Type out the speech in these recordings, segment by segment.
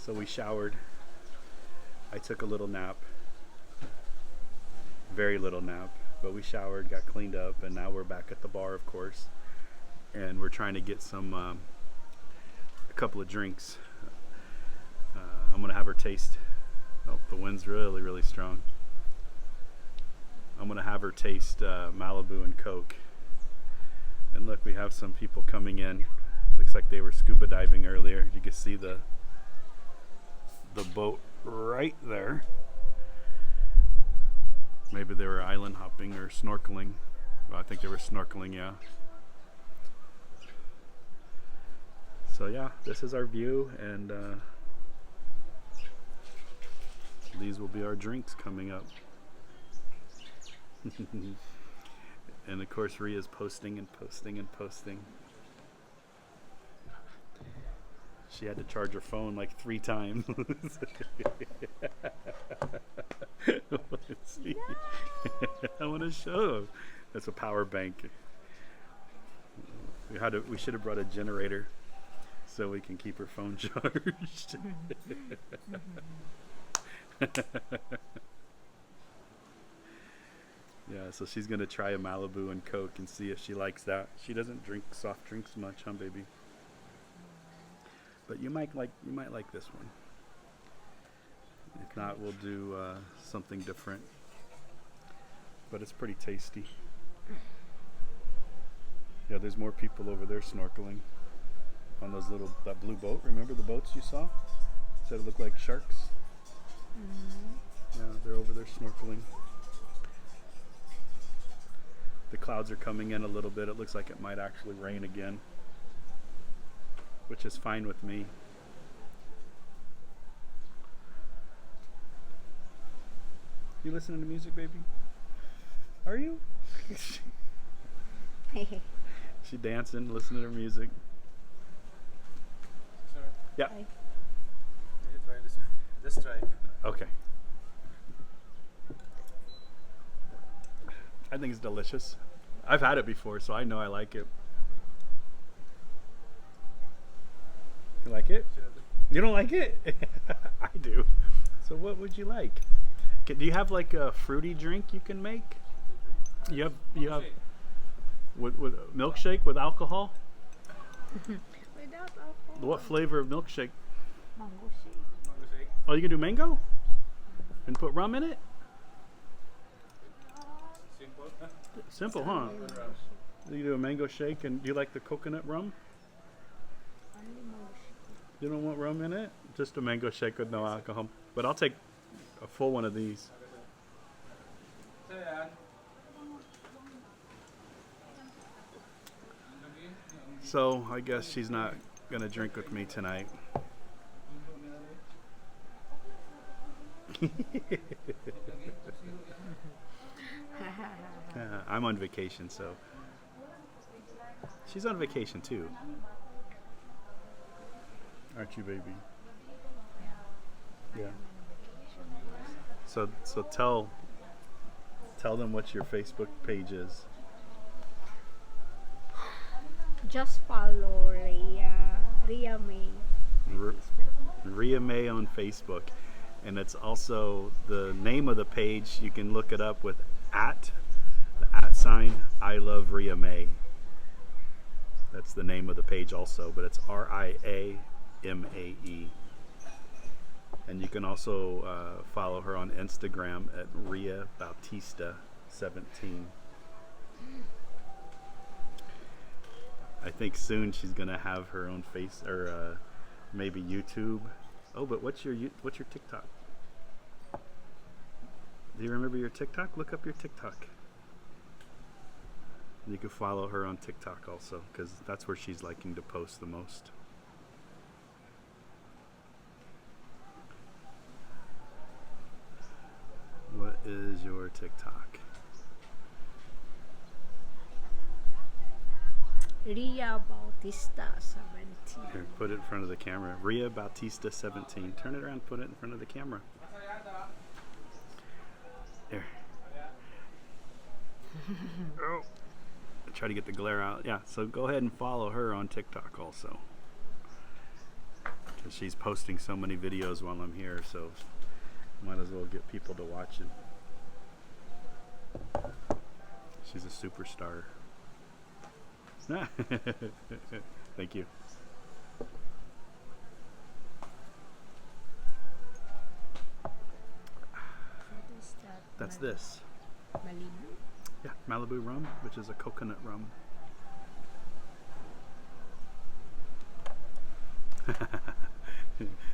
So we showered. I took a little nap. Very little nap. But we showered, got cleaned up, and now we're back at the bar, of course. And we're trying to get some, a couple of drinks. I'm gonna have her taste. Oh, the wind's really, really strong. I'm gonna have her taste Malibu and Coke. And look, we have some people coming in. Looks like they were scuba diving earlier. You can see the boat right there. Maybe they were island hopping or snorkeling. Well, I think they were snorkeling, yeah. So yeah, this is our view, and these will be our drinks coming up. And of course Ria's posting and posting and posting. She had to charge her phone like 3 times. Let's see. I want to show. That's a power bank. We should have brought a generator so we can keep her phone charged. Yeah, so she's gonna try a Malibu and Coke and see if she likes that. She doesn't drink soft drinks much, huh, baby? But you might like this one. If not, we'll do something different. But it's pretty tasty. Yeah, there's more people over there snorkeling on that blue boat. Remember the boats you saw? Said it looked like sharks. Yeah, they're over there snorkeling. The clouds are coming in a little bit. It looks like it might actually rain again, which is fine with me. You listening to music, baby? Are you? She dancing, listening to her music. Sir, Yeah. can you try this? Just try. Okay. I think it's delicious. I've had it before, so I know I like it. You like it? You don't like it? I do. So what would you like? Do you have like a fruity drink you can make? You have with milkshake with alcohol? Without alcohol. What flavor of milkshake? Mango shake. Mango shake. Oh, you can do mango? And put rum in it? Simple. Simple, huh? You do a mango shake, and do you like the coconut rum? Only mango shake. You don't want rum in it? Just a mango shake with no alcohol. But I'll take a full one of these. Sir, yan. So I guess she's not gonna drink with me tonight. I'm on vacation, so she's on vacation too. Aren't you, baby? Yeah. So tell them what your Facebook page is. Just follow Ria May. Ria May on Facebook, and it's also the name of the page. You can look it up with @ sign I love Ria May. That's the name of the page also, but it's RIAMAE. And you can also follow her on Instagram at Ria Bautista 17. I think soon she's gonna have her own face, or maybe YouTube. Oh, but what's your TikTok? Do you remember your TikTok? Look up your TikTok. You can follow her on TikTok also, because that's where she's liking to post the most. What is your TikTok? Ria Bautista 17. Here, put it in front of the camera. Ria Bautista 17. Turn it around, put it in front of the camera. There. Oh. Try to get the glare out. Yeah, so go ahead and follow her on TikTok also. 'Cause she's posting so many videos while I'm here, so might as well get people to watch it. She's a superstar. Thank you. What is that? That's this. Malibu? Yeah, Malibu rum, which is a coconut rum.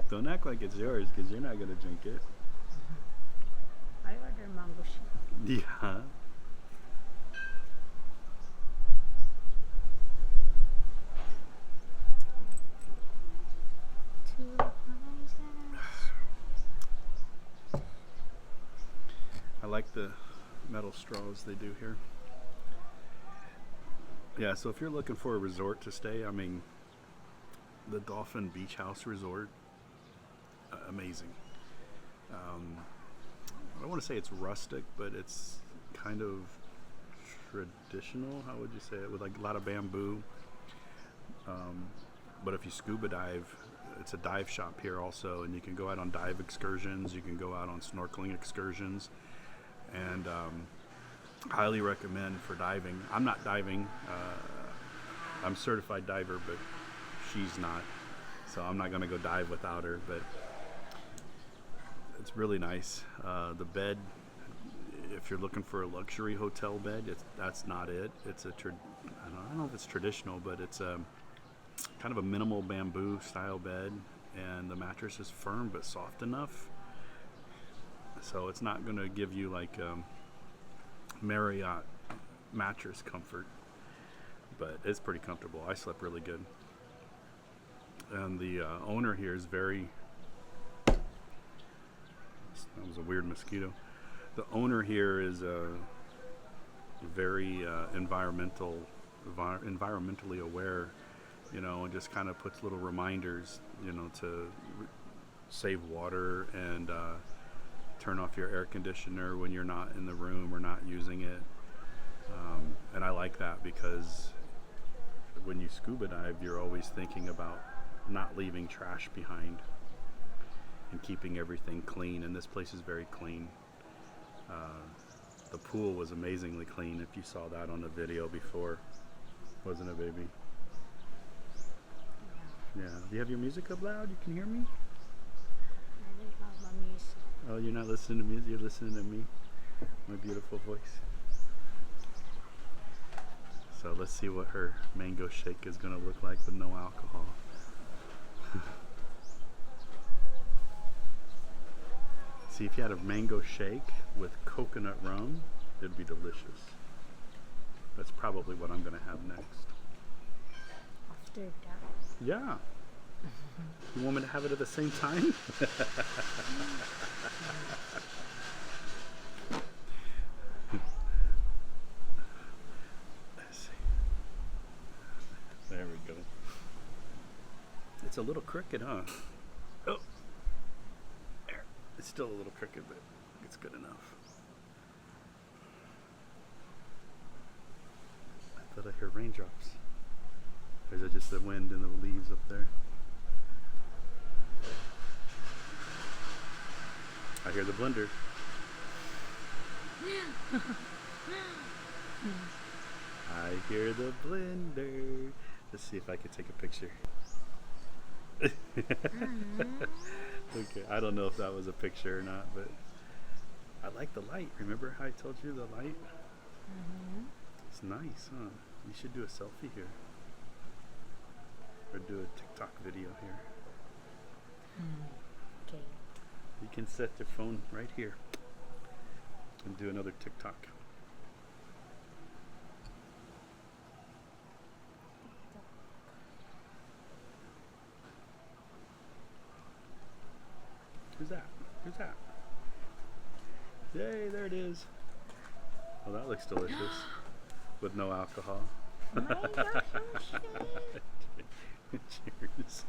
Don't act like it's yours, because you're not going to drink it. I order mango shake. Yeah. Two prizes. I like the metal straws they do here. Yeah, so if you're looking for a resort to stay, I mean, the Dolphin Beach House Resort, amazing. I don't want to say it's rustic, but it's kind of traditional. How would you say it? With like a lot of bamboo. But if you scuba dive, it's a dive shop here also, and you can go out on dive excursions. You can go out on snorkeling excursions, and highly recommend for diving. I'm not diving. I'm a certified diver, but she's not, so I'm not going to go dive without her. But it's really nice. The bed, if you're looking for a luxury hotel bed, that's not it. It's I don't know if it's traditional, but it's a kind of a minimal bamboo style bed, and the mattress is firm but soft enough, so it's not going to give you like Marriott mattress comfort, but it's pretty comfortable. I slept really good, and the owner here is very, that was a weird mosquito. The owner here is very environmentally aware, you know, and just kind of puts little reminders, you know, to save water and turn off your air conditioner when you're not in the room or not using it. And I like that, because when you scuba dive, you're always thinking about not leaving trash behind and keeping everything clean, and this place is very clean. The pool was amazingly clean, if you saw that on the video before, wasn't it, baby? Yeah. Do you have your music up loud? You can hear me? I don't have a music. Oh, you're not listening to music, you're listening to me, my beautiful voice. So let's see what her mango shake is going to look like with no alcohol. See, if you had a mango shake with coconut rum, it'd be delicious. That's probably what I'm going to have next. After that. Yeah. You want me to have it at the same time? Let's see. There we go. It's a little crooked, huh? Oh. There. It's still a little crooked, but it's good enough. I thought I heard raindrops. Or is it just the wind and the leaves up there? I hear the blender. I hear the blender. Let's see if I can take a picture. Okay, I don't know if that was a picture or not, but I like the light. Remember how I told you the light? It's nice, huh? You should do a selfie here. Or do a TikTok video here. Okay. You can set your phone right here and do another TikTok. Who's that? Who's that? Yay, there it is. Well, that looks delicious with no alcohol. Mango shake. Cheers.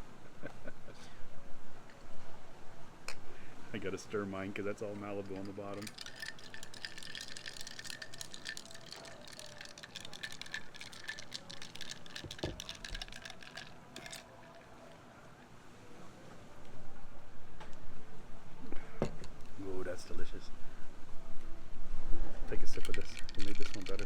I gotta stir mine because that's all Malibu on the bottom. that's delicious. Take a sip of this. You made this one better.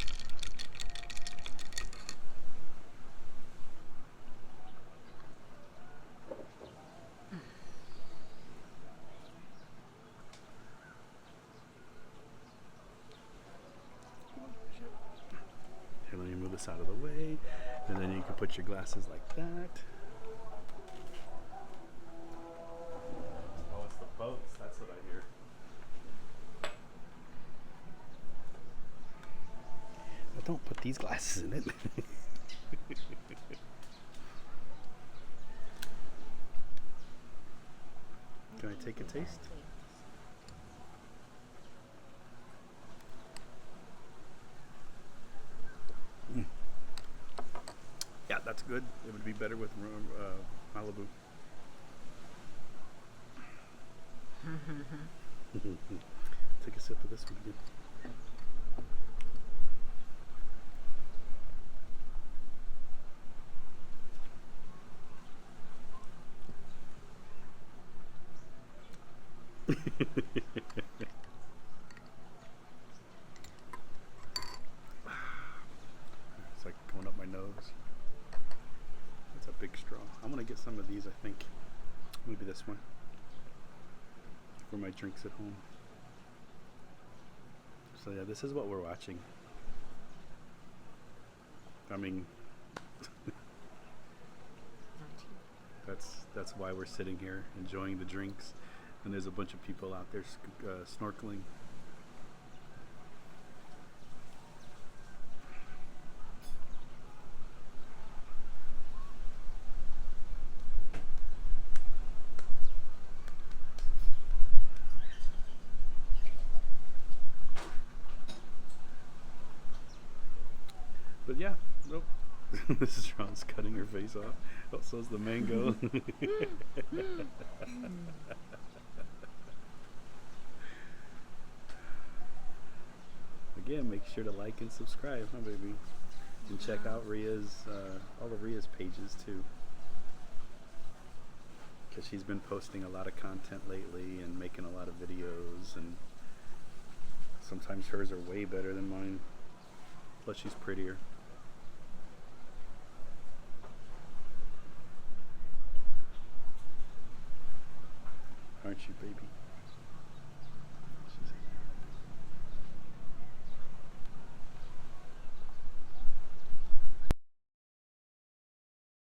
Here, let me move this out of the way, and then you can put your glasses like that. Oh, it's the boats. That's what I hear. But don't put these glasses in it. Can I take a taste? Yeah, that's good. It would be better with Malibu. Take a sip of this one again. It's like going up my nose. That's a big straw. I'm gonna get some of these, I think. Maybe this one. For my drinks at home. So yeah, this is what we're watching. I mean, that's why we're sitting here enjoying the drinks, and there's a bunch of people out there snorkeling. But yeah, nope. Mrs. Ron's cutting her face off. Oh, so's the mango. Again, make sure to like and subscribe, huh, baby? And check out Ria's, all of Ria's pages too. Because she's been posting a lot of content lately and making a lot of videos, and sometimes hers are way better than mine. Plus, she's prettier. Aren't you, baby?